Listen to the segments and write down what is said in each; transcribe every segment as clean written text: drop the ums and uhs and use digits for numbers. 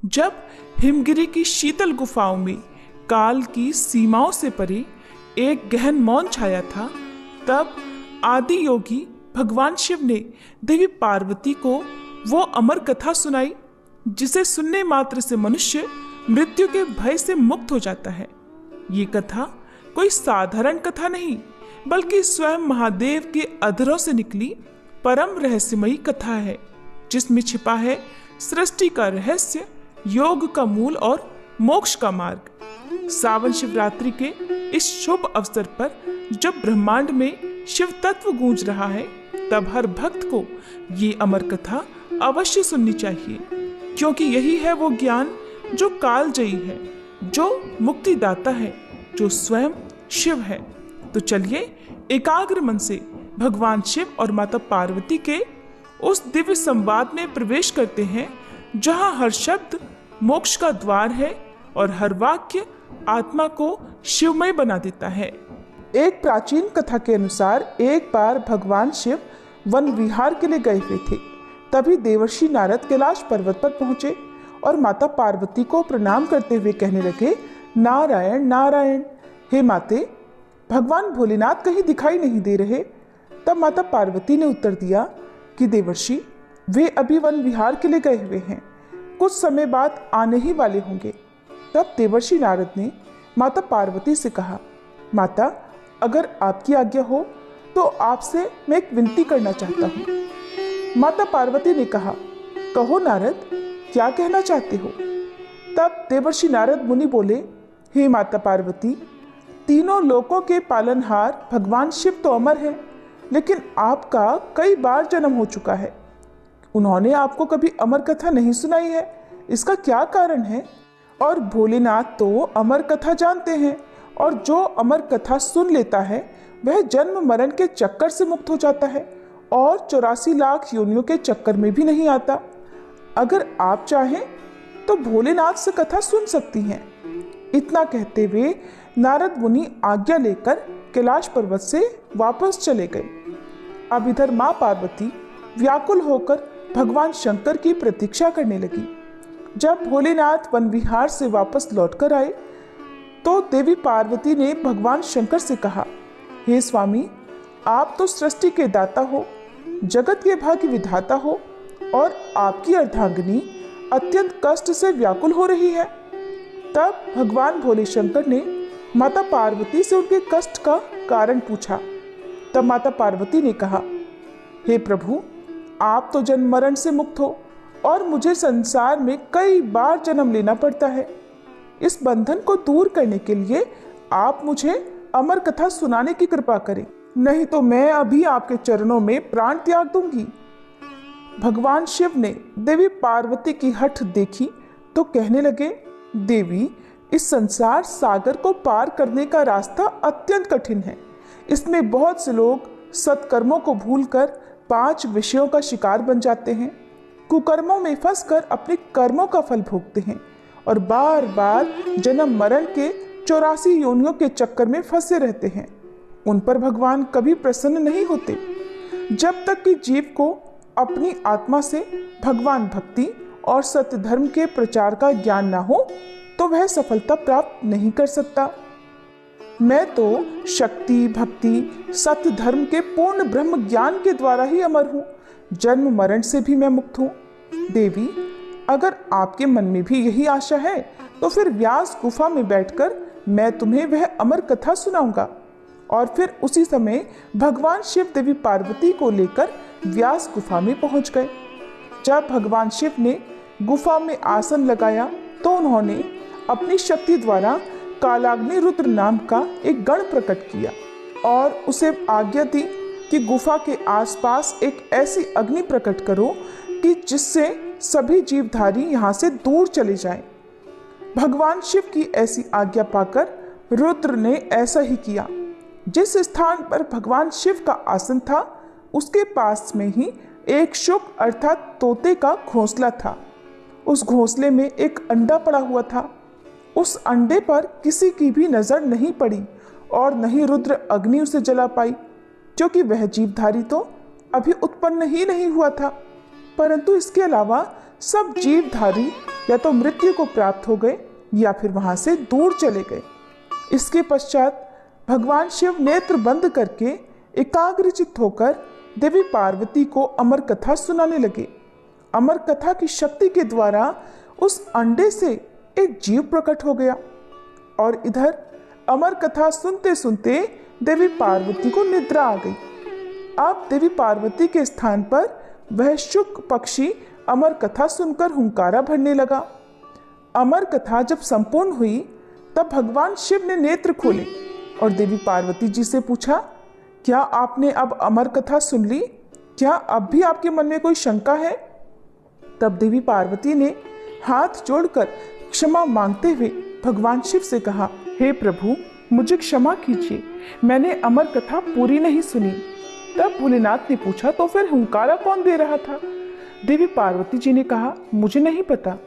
जब हिमगिरी की शीतल गुफाओं में काल की सीमाओं से परे एक गहन मौन छाया था, तब आदि योगी भगवान शिव ने देवी पार्वती को वो अमर कथा सुनाई जिसे सुनने मात्र से मनुष्य मृत्यु के भय से मुक्त हो जाता है। ये कथा कोई साधारण कथा नहीं, बल्कि स्वयं महादेव के अधरों से निकली परम रहस्यमयी कथा है, जिसमें छिपा है सृष्टि का रहस्य, योग का मूल और मोक्ष का मार्ग। सावन शिवरात्रि के इस शुभ अवसर पर जब ब्रह्मांड में शिव तत्व गूंज रहा है, तब हर भक्त को ये अमर कथा अवश्य सुननी चाहिए, क्योंकि यही है वो ज्ञान जो कालजयी है, जो मुक्तिदाता है, जो स्वयं शिव है। तो चलिए एकाग्र मन से भगवान शिव और माता पार्वती के उस दिव्य संवाद में प्रवेश करते हैं, जहां हर शब्द मोक्ष का द्वार है और हर वाक्य आत्मा को शिवमय बना देता है। एक प्राचीन कथा के अनुसार एक बार भगवान शिव वन विहार के लिए गए हुए थे। तभी देवर्षि नारद कैलाश पर्वत पर पहुंचे और माता पार्वती को प्रणाम करते हुए कहने लगे, नारायण नारायण, हे माते, भगवान भोलेनाथ कहीं दिखाई नहीं दे रहे। तब माता पार्वती ने उत्तर दिया कि देवर्षि, वे अभी वन विहार के लिए गए हुए हैं, कुछ समय बाद आने ही वाले होंगे। तब देवर्षि नारद ने माता पार्वती से कहा, माता, अगर आपकी आज्ञा हो तो आपसे मैं एक विनती करना चाहता हूँ। माता पार्वती ने कहा, कहो नारद, क्या कहना चाहते हो? तब देवर्षि नारद मुनि बोले, हे माता पार्वती, तीनों लोकों के पालनहार भगवान शिव तो अमर हैं, लेकिन आपका कई बार जन्म हो चुका है। उन्होंने आपको कभी अमर कथा नहीं सुनाई है, इसका क्या कारण है? और भोलेनाथ तो अमर कथा जानते हैं, और जो अमर कथा सुन लेता है वह जन्म मरण के चक्कर से मुक्त हो जाता है और 84 लाख योनियों के चक्कर में भी नहीं आता। अगर आप चाहें तो भोलेनाथ से कथा सुन सकती हैं। इतना कहते हुए नारद मुनि आज्ञा लेकर कैलाश पर्वत से वापस चले गए। अब इधर माँ पार्वती व्याकुल होकर भगवान शंकर की प्रतीक्षा करने लगी। जब भोलेनाथ वन विहार से वापस लौटकर आए तो देवी पार्वती ने भगवान शंकर से कहा, हे स्वामी, आप तो सृष्टि के दाता हो, जगत के भाग्य विधाता हो, और आपकी अर्धांगिनी अत्यंत कष्ट से व्याकुल हो रही है। तब भगवान भोले शंकर ने माता पार्वती से उनके कष्ट का कारण पूछा। तब माता पार्वती ने कहा, हे प्रभु, आप तो जन्म मरण से मुक्त हो और मुझे संसार में कई बार जन्म लेना पड़ता है। इस बंधन को दूर करने के लिए आप मुझे अमर कथा सुनाने की कृपा करें, नहीं तो मैं अभी आपके चरणों में प्राण त्याग दूंगी। भगवान शिव ने देवी पार्वती की हठ देखी तो कहने लगे, देवी, इस संसार सागर को पार करने का रास्ता अत्यंत कठिन है। इसमें बहुत से लोग सत्कर्मों को भूलकर 5 विषयों का शिकार बन जाते हैं, कुकर्मों में फंसकर अपने कर्मों का फल भोगते हैं और बार बार जन्म मरण के 84 योनियों के चक्कर में फंसे रहते हैं। उन पर भगवान कभी प्रसन्न नहीं होते। जब तक कि जीव को अपनी आत्मा से भगवान भक्ति और सत्य धर्म के प्रचार का ज्ञान ना हो तो वह सफलता प्राप्त नहीं कर सकता। मैं तो शक्ति, भक्ति, सत्य धर्म के पूर्ण ब्रह्म ज्ञान के द्वारा ही अमर हूँ, जन्म मरण से भी मैं मुक्त हूँ। देवी, अगर आपके मन में भी यही आशा है तो फिर व्यास गुफा में बैठकर मैं तुम्हें वह अमर कथा सुनाऊंगा। और फिर उसी समय भगवान शिव देवी पार्वती को लेकर व्यास गुफा में पहुंच गए। जब भगवान शिव ने गुफा में आसन लगाया तो उन्होंने अपनी शक्ति द्वारा कालाग्नि रुद्र नाम का एक गण प्रकट किया और उसे आज्ञा दी कि गुफा के आसपास एक ऐसी अग्नि प्रकट करो कि जिससे सभी जीवधारी यहाँ से दूर चले जाएं। भगवान शिव की ऐसी आज्ञा पाकर रुद्र ने ऐसा ही किया। जिस स्थान पर भगवान शिव का आसन था उसके पास में ही एक शुक अर्थात तोते का घोंसला था। उस घोंसले में एक अंडा पड़ा हुआ था। उस अंडे पर किसी की भी नजर नहीं पड़ी और न ही रुद्र अग्नि उसे जला पाई, क्योंकि वह जीवधारी तो अभी उत्पन्न ही नहीं हुआ था। परंतु इसके अलावा सब जीवधारी या तो मृत्यु को प्राप्त हो गए या फिर वहां से दूर चले गए। इसके पश्चात भगवान शिव नेत्र बंद करके एकाग्रचित्त होकर देवी पार्वती को अमर कथा सुनाने लगे। अमर कथा की शक्ति के द्वारा उस अंडे से एक जीव प्रकट हो गया और इधर अमर कथा सुनते सुनते देवी पार्वती को निद्रा आ गई। अब देवी पार्वती के स्थान पर वह शुक पक्षी अमर कथा सुनकर हुंकारा भरने लगा। अमर कथा जब संपूर्ण हुई तब भगवान शिव ने नेत्र खोले और देवी पार्वती जी से पूछा, क्या आपने अब अमर कथा सुन ली? क्या अब भी आपके मन में कोई शंका है? तब देवी पार्वती ने हाथ जोड़कर क्षमा मांगते हुए भगवान शिव से कहा, हे प्रभु, मुझे क्षमा कीजिए, मैंने अमर कथा पूरी नहीं सुनी। तब भोलेनाथ ने पूछा, तो फिर हुंकारा कौन दे रहा था? देवी पार्वती जी ने कहा, मुझे नहीं पता।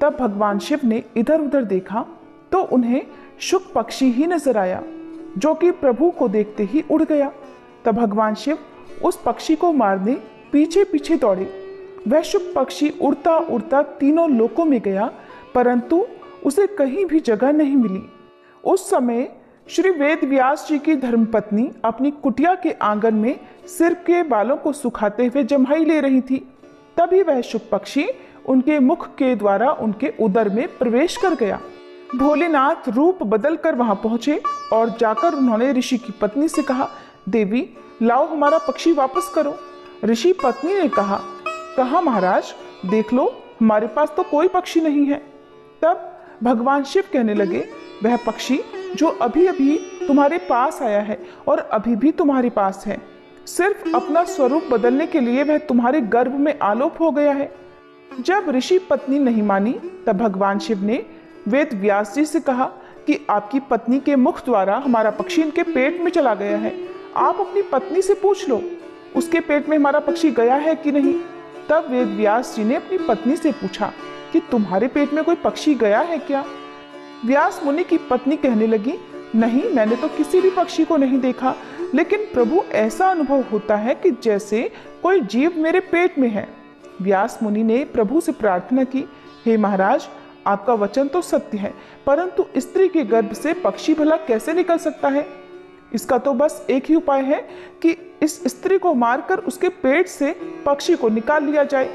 तब भगवान शिव ने इधर उधर देखा तो उन्हें शुक पक्षी ही नजर आया, जो कि प्रभु को देखते ही उड़ गया। तब भगवान शिव उस पक्षी को मारने पीछे पीछे दौड़े। वह शुक पक्षी उड़ता उड़ता तीनों लोकों में गया, परंतु उसे कहीं भी जगह नहीं मिली। उस समय श्री वेद व्यास जी की धर्मपत्नी अपनी कुटिया के आंगन में सिर के बालों को सुखाते हुए जम्हाई ले रही थी। तभी वह शुक पक्षी उनके मुख के द्वारा उनके उदर में प्रवेश कर गया। भोलेनाथ रूप बदल कर वहां पहुंचे और जाकर उन्होंने ऋषि की पत्नी से कहा, देवी, लाओ हमारा पक्षी वापस करो। ऋषि पत्नी ने कहा, कहाँ महाराज, देख लो, हमारे पास तो कोई पक्षी नहीं है। तब भगवान शिव कहने लगे, वह पक्षी जो अभी अभी तुम्हारे पास आया है और अभी भी तुम्हारे पास है, सिर्फ अपना स्वरूप बदलने के लिए वह तुम्हारे गर्भ में आलोप हो गया है। जब ऋषि पत्नी नहीं मानी तब भगवान शिव ने वेद व्यास जी से कहा कि आपकी पत्नी के मुख द्वारा हमारा पक्षी इनके पेट में चला गया है, आप अपनी पत्नी से पूछ लो उसके पेट में हमारा पक्षी गया है कि नहीं। तब वेद व्यास जी ने अपनी पत्नी से पूछा कि तुम्हारे पेट में कोई पक्षी गया है क्या? व्यास मुनि की पत्नी कहने लगी, नहीं, मैंने तो किसी भी पक्षी को नहीं देखा, लेकिन प्रभु ऐसा अनुभव होता है कि जैसे कोई जीव मेरे पेट में है। व्यास मुनि ने प्रभु से प्रार्थना की, हे महाराज, आपका वचन तो सत्य है, परंतु स्त्री के गर्भ से पक्षी भला कैसे निकल सकता है? इसका तो बस एक ही उपाय है कि इस स्त्री को मारकर उसके पेट से पक्षी को निकाल लिया जाए।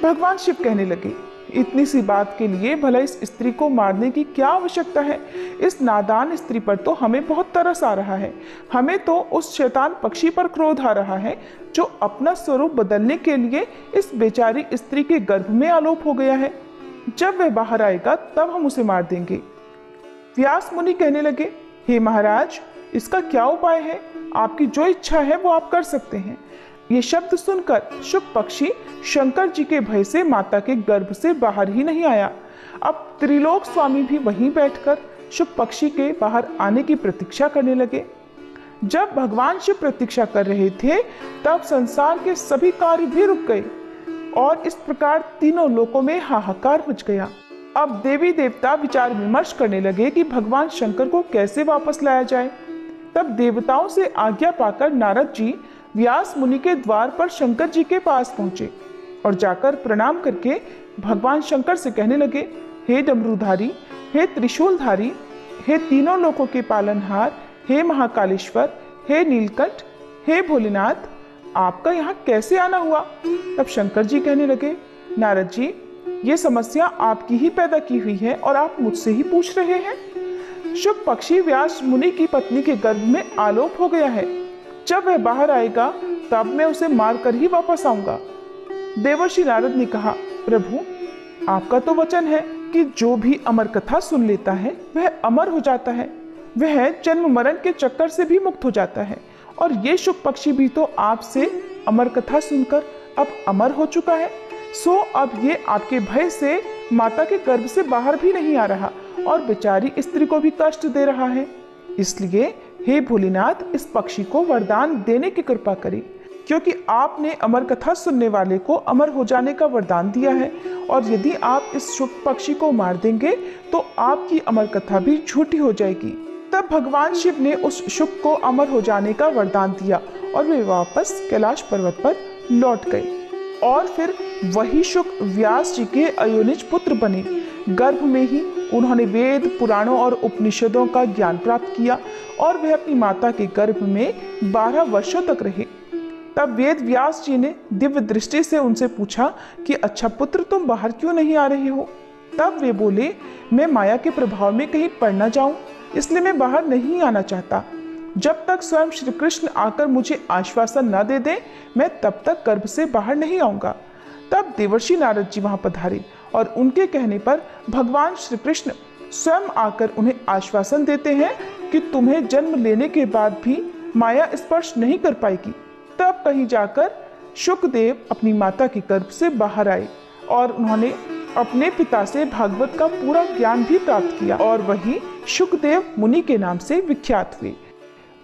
भगवान शिव कहने लगे, इतनी सी बात के लिए भला इस स्त्री को मारने की क्या आवश्यकता है? इस नादान स्त्री पर तो हमें बहुत तरस आ रहा है। हमें तो उस शैतान पक्षी पर क्रोध आ रहा है जो अपना स्वरूप बदलने के लिए इस बेचारी स्त्री के गर्भ में आलोप हो गया है। जब वह बाहर आएगा तब हम उसे मार देंगे। व्यास मुनि कहने लगे, हे महाराज, इसका क्या उपाय है? आपकी जो इच्छा है वो आप कर सकते हैं। ये शब्द सुनकर शुक पक्षी शंकर जी के भय से माता के गर्भ से बाहर ही नहीं आया। अब त्रिलोक स्वामी भी वहीं बैठकर शुक पक्षी के बाहर आने की प्रतीक्षा करने लगे। जब भगवान शिव प्रतीक्षा कर रहे थे तब संसार के सभी कार्य भी रुक गए और इस प्रकार तीनों लोकों में हाहाकार मच गया। अब देवी देवता विचार विमर्श करने लगे कि भगवान शंकर को कैसे वापस लाया जाए। तब देवताओं से आज्ञा पाकर नारद जी व्यास मुनि के द्वार पर शंकर जी के पास पहुंचे और जाकर प्रणाम करके भगवान शंकर से कहने लगे, हे डमरूधारी, हे त्रिशूलधारी, हे तीनों लोकों के पालनहार, हे महाकालेश्वर, हे नीलकंठ, हे भोलेनाथ, आपका यहाँ कैसे आना हुआ? तब शंकर जी कहने लगे, नारद जी, ये समस्या आपकी ही पैदा की हुई है और आप मुझसे ही पूछ रहे हैं। शुक पक्षी व्यास मुनि की पत्नी के गर्भ में आलोप हो गया है। जब वह बाहर आएगा तब मैं उसे मारकर ही वापस आऊंगा। देवर्षि नारद ने कहा, प्रभु, आपका तो वचन है कि जो भी अमर कथा सुन लेता है वह अमर हो जाता है, वह जन्म मरण के चक्कर से भी मुक्त हो जाता है। और ये शुक पक्षी भी तो आपसे अमर कथा सुनकर अब अमर हो चुका है। सो अब ये आपके भय से माता के गर्भ से बाहर भी नहीं आ रहा और बेचारी स्त्री को भी कष्ट दे रहा है। इसलिए हे भोलेनाथ, इस पक्षी को वरदान देने की कृपा करें, क्योंकि आपने अमर कथा सुनने वाले को अमर हो जाने का वरदान दिया है और यदि आप इस शुक पक्षी को मार देंगे तो आपकी अमर कथा भी झूठी हो जाएगी। तब भगवान शिव ने उस शुक को अमर हो जाने का वरदान दिया और वे वापस कैलाश पर्वत पर लौट गए। और फिर वही शुक व्यास जी के अयोनिज पुत्र बने। गर्भ में ही उन्होंने वेद, पुराणों और उपनिषदों का ज्ञान प्राप्त किया और वह अपनी माता के गर्भ में 12 वर्षों तक रहे। तब वेद व्यास जी ने दिव्य दृष्टि से उनसे पूछा कि अच्छा पुत्र, तुम बाहर क्यों नहीं आ रहे हो? तब वे बोले, मैं माया के प्रभाव में कहीं पड़ न जाऊं, इसलिए मैं बाहर नहीं आना चाहता। जब तक स्वयं श्री कृष्ण आकर मुझे आश्वासन न दे दें, मैं तब तक गर्भ से बाहर नहीं आऊंगा। तब देवर्षि नारद जी वहां पधारे और उनके कहने पर भगवान श्री कृष्ण स्वयं आकर उन्हें आश्वासन देते हैं कि तुम्हें जन्म लेने के बाद भी माया स्पर्श नहीं कर पाएगी। तब कहीं जाकर शुकदेव अपनी माता के गर्भ से बाहर आए और उन्होंने अपने पिता से भागवत का पूरा ज्ञान भी प्राप्त किया और वही शुकदेव मुनि के नाम से विख्यात हुए।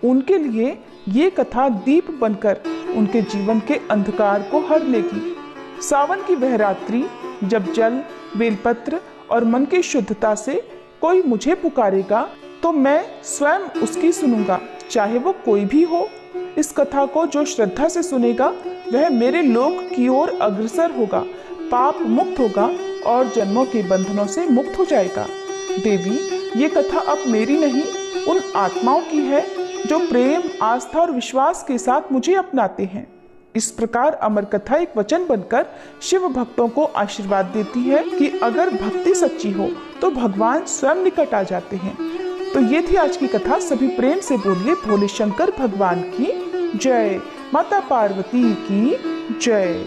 उनके लिए ये कथा दीप बनकर उनके जीवन के अंधकार को हर लेगी। सावन की वह रात्रि जब जल, बेलपत्र और मन की शुद्धता से कोई मुझे पुकारेगा तो मैं स्वयं उसकी सुनूंगा, चाहे वो कोई भी हो। इस कथा को जो श्रद्धा से सुनेगा वह मेरे लोक की ओर अग्रसर होगा, पाप मुक्त होगा और जन्मों के बंधनों से मुक्त हो जाएगा। देवी, ये कथा अब मेरी नहीं, उन आत्माओं की है जो प्रेम, आस्था और विश्वास के साथ मुझे अपनाते हैं। इस प्रकार अमर कथा एक वचन बनकर शिव भक्तों को आशीर्वाद देती है कि अगर भक्ति सच्ची हो तो भगवान स्वयं निकट आ जाते हैं। तो ये थी आज की कथा। सभी प्रेम से बोलिए भोले शंकर भगवान की जय। माता पार्वती की जय।